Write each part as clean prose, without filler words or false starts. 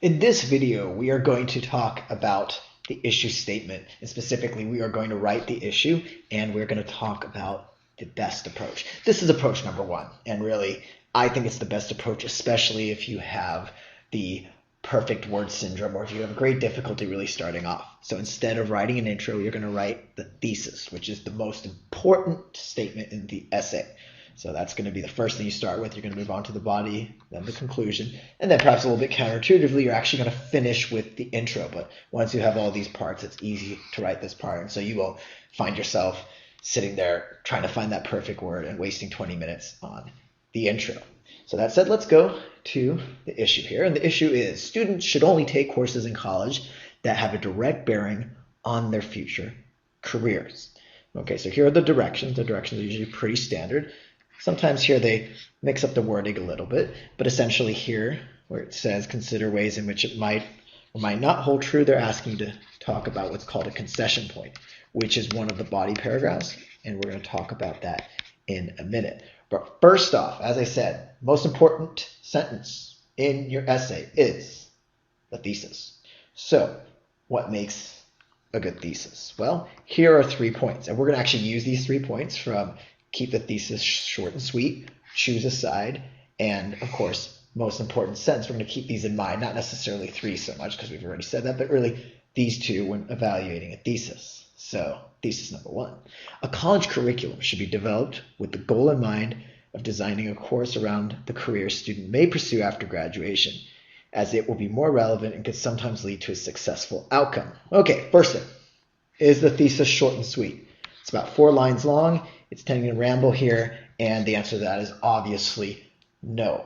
In this video, we are going to talk about the issue statement, and specifically we are going to write the issue and we're going to talk about the best approach. This is approach number one, and really I think it's the best approach, especially if you have the perfect word syndrome or if you have great difficulty really starting off. So instead of writing an intro, you're going to write the thesis, which is the most important statement in the essay. So that's going to be the first thing you start with. You're going to move on to the body, then the conclusion, and then perhaps a little bit counterintuitively, you're actually going to finish with the intro. But once you have all these parts, it's easy to write this part. And so you won't find yourself sitting there trying to find that perfect word and wasting 20 minutes on the intro. So that said, let's go to the issue here. And the issue is students should only take courses in college that have a direct bearing on their future careers. Okay, so here are the directions. The directions are usually pretty standard. Sometimes here they mix up the wording a little bit, but essentially here where it says consider ways in which it might or might not hold true, they're asking you to talk about what's called a concession point, which is one of the body paragraphs, and we're going to talk about that in a minute. But first off, as I said, most important sentence in your essay is the thesis. So what makes a good thesis? Well, here are 3 points, and we're going to actually use these 3 points from keep the thesis short and sweet, choose a side, and of course, most important sentence. We're going to keep these in mind, not necessarily 3 so much because we've already said that, but really these 2 when evaluating a thesis. So thesis number 1, a college curriculum should be developed with the goal in mind of designing a course around the career a student may pursue after graduation, as it will be more relevant and could sometimes lead to a successful outcome. Okay, first thing, is the thesis short and sweet? It's about 4 lines long. It's tending to ramble here, and the answer to that is obviously no.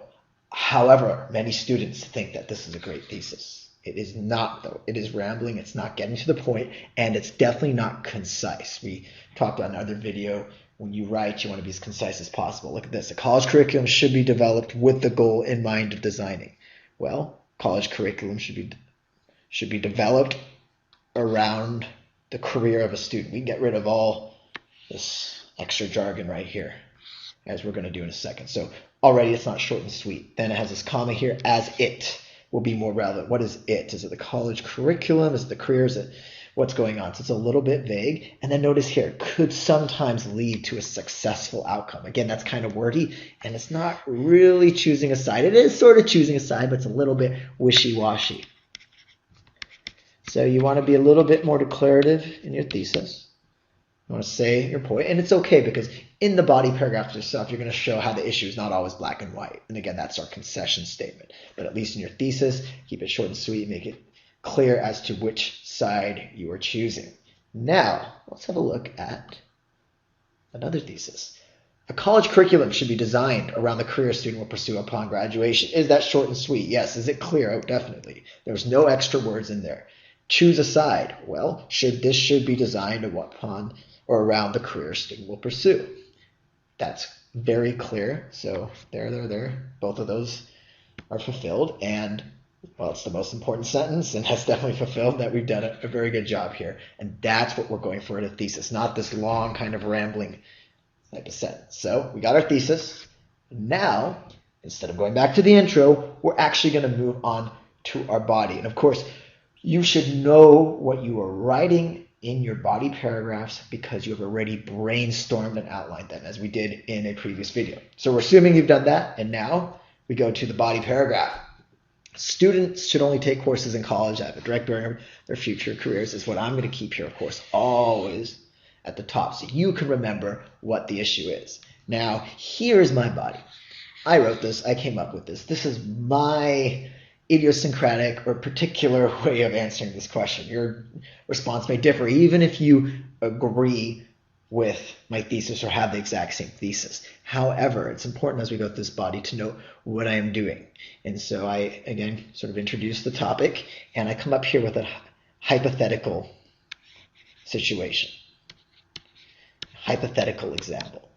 However, many students think that this is a great thesis. It is not, though. It is rambling, it's not getting to the point, and it's definitely not concise. We talked about in another video, when you write, you want to be as concise as possible. Look at this. A college curriculum should be developed with the goal in mind of designing. Well, college curriculum should be developed around the career of a student. We can get rid of all this extra jargon right here, as we're going to do in a second. So already it's not short and sweet. Then it has this comma here, as it will be more relevant. What is it? Is it the college curriculum? Is it the career? Is it what's going on? So it's a little bit vague. And then notice here, could sometimes lead to a successful outcome. Again, that's kind of wordy, and it's not really choosing a side. It is sort of choosing a side, but it's a little bit wishy-washy. So you want to be a little bit more declarative in your thesis. You want to say your point, and it's okay because in the body paragraph yourself, you're going to show how the issue is not always black and white. And again, that's our concession statement. But at least in your thesis, keep it short and sweet, make it clear as to which side you are choosing. Now, let's have a look at another thesis. A college curriculum should be designed around the career a student will pursue upon graduation. Is that short and sweet? Yes. Is it clear? Oh, definitely. There's no extra words in there. Choose a side. Well, this should be designed upon or around the career a student will pursue. That's very clear. So there. Both of those are fulfilled. And, well, it's the most important sentence, and that's definitely fulfilled. That we've done a very good job here. And that's what we're going for in a thesis, not this long kind of rambling type of sentence. So we got our thesis. Now, instead of going back to the intro, we're actually going to move on to our body. And, of course, you should know what you are writing in your body paragraphs because you have already brainstormed and outlined them, as we did in a previous video. So we're assuming you've done that, and now we go to the body paragraph. Students should only take courses in college that have a direct bearing on their future careers is what I'm going to keep here, of course, always at the top so you can remember what the issue is. Now, here's my body. I wrote this. I came up with this. This is my idiosyncratic or particular way of answering this question. Your response may differ even if you agree with my thesis or have the exact same thesis. However, it's important as we go through this body to know what I am doing. And so I, again, sort of introduce the topic, and I come up here with a hypothetical situation, hypothetical example.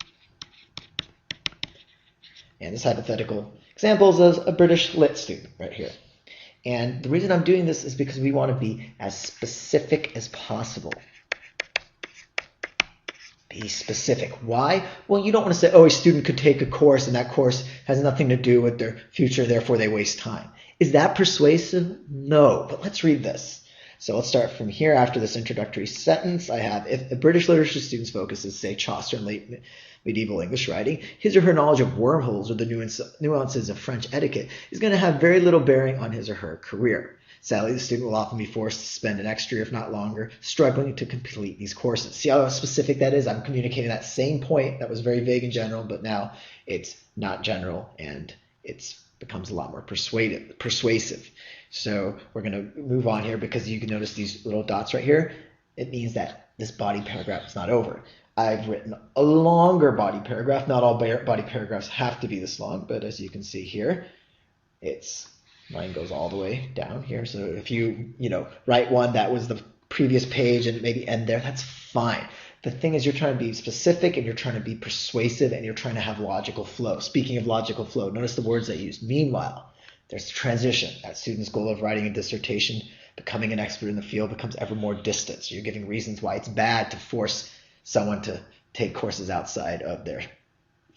And this hypothetical example is a British lit student right here. And the reason I'm doing this is because we want to be as specific as possible. Be specific. Why? Well, you don't want to say, oh, a student could take a course and that course has nothing to do with their future, therefore they waste time. Is that persuasive? No, but let's read this. So let's start from here. After this introductory sentence, I have, if a British literature student's focus is, say, Chaucer and late medieval English writing, his or her knowledge of wormholes or the nuances of French etiquette is going to have very little bearing on his or her career. Sadly, the student will often be forced to spend an extra year, if not longer, struggling to complete these courses. See how specific that is? I'm communicating that same point that was very vague and general, but now it's not general and it becomes a lot more persuasive. So we're going to move on here because you can notice these little dots right here. It means that this body paragraph is not over. I've written a longer body paragraph. Not all body paragraphs have to be this long, but as you can see here, mine goes all the way down here. So if you write one that was the previous page and maybe end there, that's fine. The thing is, you're trying to be specific and you're trying to be persuasive and you're trying to have logical flow. Speaking of logical flow, notice the words I used. Meanwhile, there's the transition. That student's goal of writing a dissertation, becoming an expert in the field, becomes ever more distant. So you're giving reasons why it's bad to force someone to take courses outside of their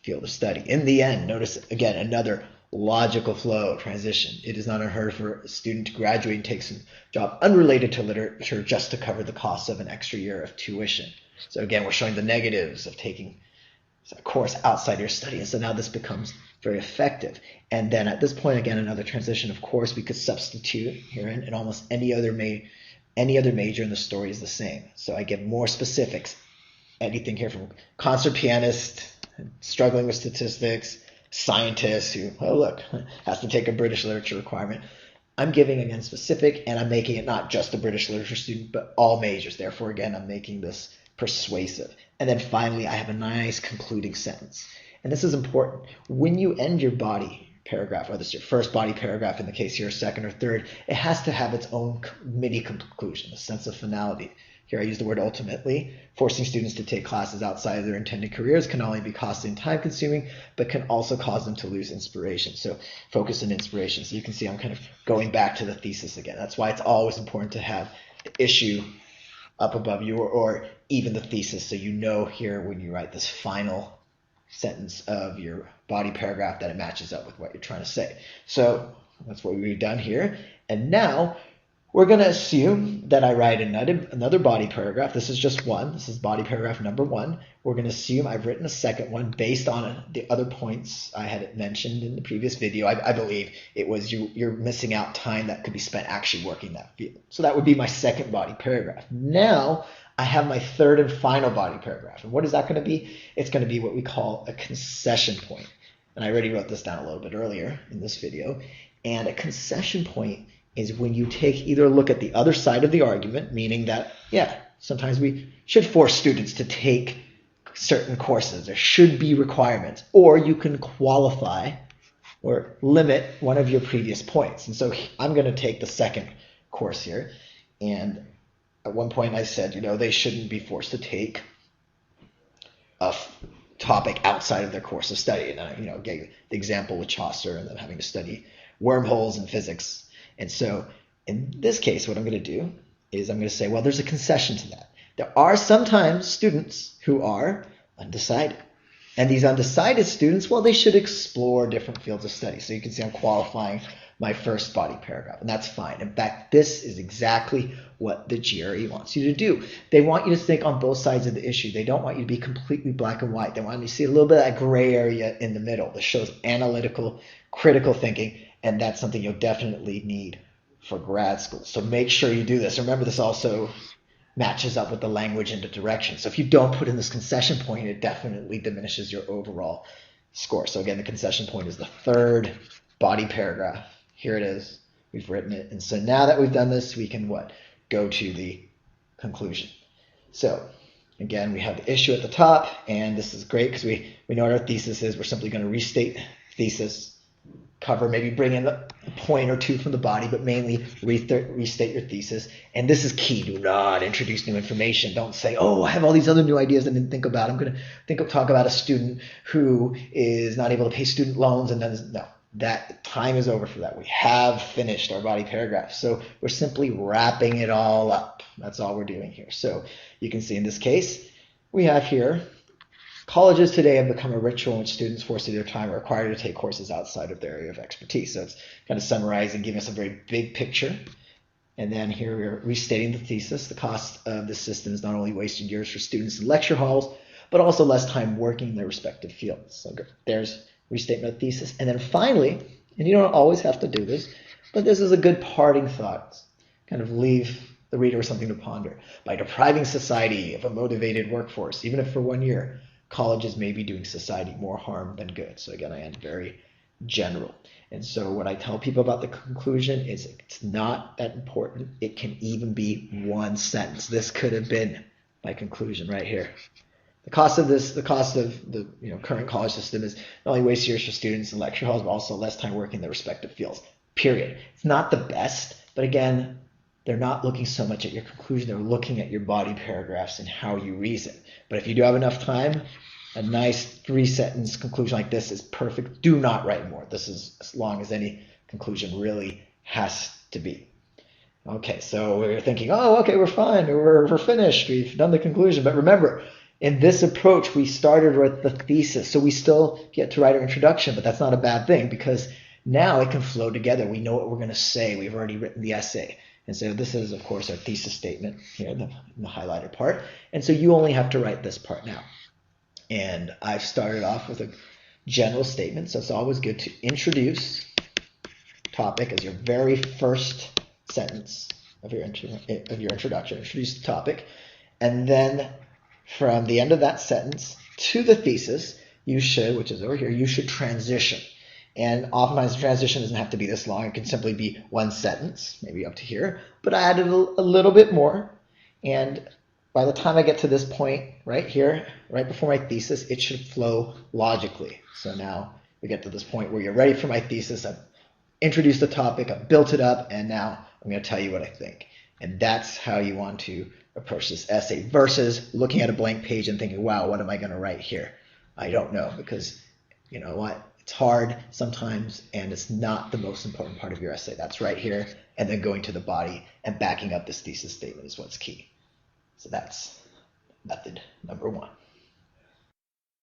field of study. In the end, notice again another logical flow transition. It is not unheard for a student to graduate and take some job unrelated to literature just to cover the cost of an extra year of tuition. So again, we're showing the negatives of taking a course outside your study. And so now this becomes very effective. And then at this point, again, another transition. Of course, we could substitute here in almost any other major in the story is the same. So I give more specifics. Anything here from concert pianist, struggling with statistics, scientist who, oh look, has to take a British literature requirement. I'm giving, again, specific, and I'm making it not just a British literature student, but all majors. Therefore, again, I'm making this persuasive. And then finally, I have a nice concluding sentence. And this is important. When you end your body paragraph, whether it's your first body paragraph, in the case here, second or third, it has to have its own mini conclusion, a sense of finality. Here I use the word ultimately. Forcing students to take classes outside of their intended careers can not only be costly and time consuming, but can also cause them to lose inspiration. So focus on inspiration. So you can see I'm kind of going back to the thesis again. That's why it's always important to have the issue up above you or even the thesis, so you know here when you write this final sentence of your body paragraph that it matches up with what you're trying to say. So that's what we've done here. And now we're going to assume that I write another body paragraph. This is just one. This is body paragraph number 1. We're going to assume I've written a second one based on the other points I had mentioned in the previous video. I believe it was you're missing out time that could be spent actually working that field. So that would be my second body paragraph. Now I have my third and final body paragraph. And what is that going to be? It's going to be what we call a concession point. And I already wrote this down a little bit earlier in this video. And a concession point is when you take either a look at the other side of the argument, meaning that, yeah, sometimes we should force students to take certain courses. There should be requirements. Or you can qualify or limit one of your previous points. And so I'm going to take the second course here. And at one point I said, they shouldn't be forced to take a topic outside of their course of study. And I, gave the example with Chaucer and them having to study wormholes in physics. And so in this case, what I'm going to do is I'm going to say, well, there's a concession to that. There are sometimes students who are undecided. And these undecided students, well, they should explore different fields of study. So you can see I'm qualifying my first body paragraph, and that's fine. In fact, this is exactly what the GRE wants you to do. They want you to think on both sides of the issue. They don't want you to be completely black and white. They want you to see a little bit of that gray area in the middle. This shows analytical, critical thinking. And that's something you'll definitely need for grad school. So make sure you do this. Remember, this also matches up with the language and the direction. So if you don't put in this concession point, it definitely diminishes your overall score. So again, the concession point is the third body paragraph. Here it is. We've written it. And so now that we've done this, we can go to the conclusion. So again, we have the issue at the top, and this is great because we know what our thesis is. We're simply going to restate thesis, cover, maybe bring in a point or two from the body, but mainly restate your thesis. And this is key. Do not introduce new information. Don't say, oh, I have all these other new ideas I didn't think about. I'm going to talk about a student who is not able to pay student loans. And then, no, that time is over for that. We have finished our body paragraph. So we're simply wrapping it all up. That's all we're doing here. So you can see in this case, we have here Colleges today have become a ritual in which students forced of their time are required to take courses outside of their area of expertise. So it's kind of summarizing, giving us a very big picture. And then here we're restating the thesis. The cost of the system is not only wasted years for students in lecture halls, but also less time working in their respective fields. So there's restatement of thesis. And then finally, and you don't always have to do this, but this is a good parting thought. Kind of leave the reader with something to ponder. By depriving society of a motivated workforce, even if for 1 year, colleges may be doing society more harm than good. So again, I am very general. And so what I tell people about the conclusion is it's not that important. It can even be one sentence. This could have been my conclusion right here. The cost of the current college system is not only waste years for students in lecture halls, but also less time working in their respective fields. Period. It's not the best, but again, they're not looking so much at your conclusion. They're looking at your body paragraphs and how you reason. But if you do have enough time, a nice 3-sentence conclusion like this is perfect. Do not write more. This is as long as any conclusion really has to be. Okay, so we're thinking, oh, okay, we're fine. We're finished. We've done the conclusion. But remember, in this approach, we started with the thesis. So we still get to write our introduction, but that's not a bad thing because now it can flow together. We know what we're going to say. We've already written the essay. And so this is, of course, our thesis statement here in the highlighted part. And so you only have to write this part now. And I've started off with a general statement, so it's always good to introduce topic as your very first sentence of your introduction. Introduce the topic, and then from the end of that sentence to the thesis, you should, which is over here, you should transition. And oftentimes the transition doesn't have to be this long. It can simply be one sentence, maybe up to here. But I added a little bit more, and by the time I get to this point right here, right before my thesis, it should flow logically. So now we get to this point where you're ready for my thesis. I've introduced the topic, I've built it up, and now I'm going to tell you what I think. And that's how you want to approach this essay versus looking at a blank page and thinking, wow, what am I going to write here? I don't know, because you know what? It's hard sometimes, and it's not the most important part of your essay. That's right here, and then going to the body and backing up this thesis statement is what's key. So that's method number 1.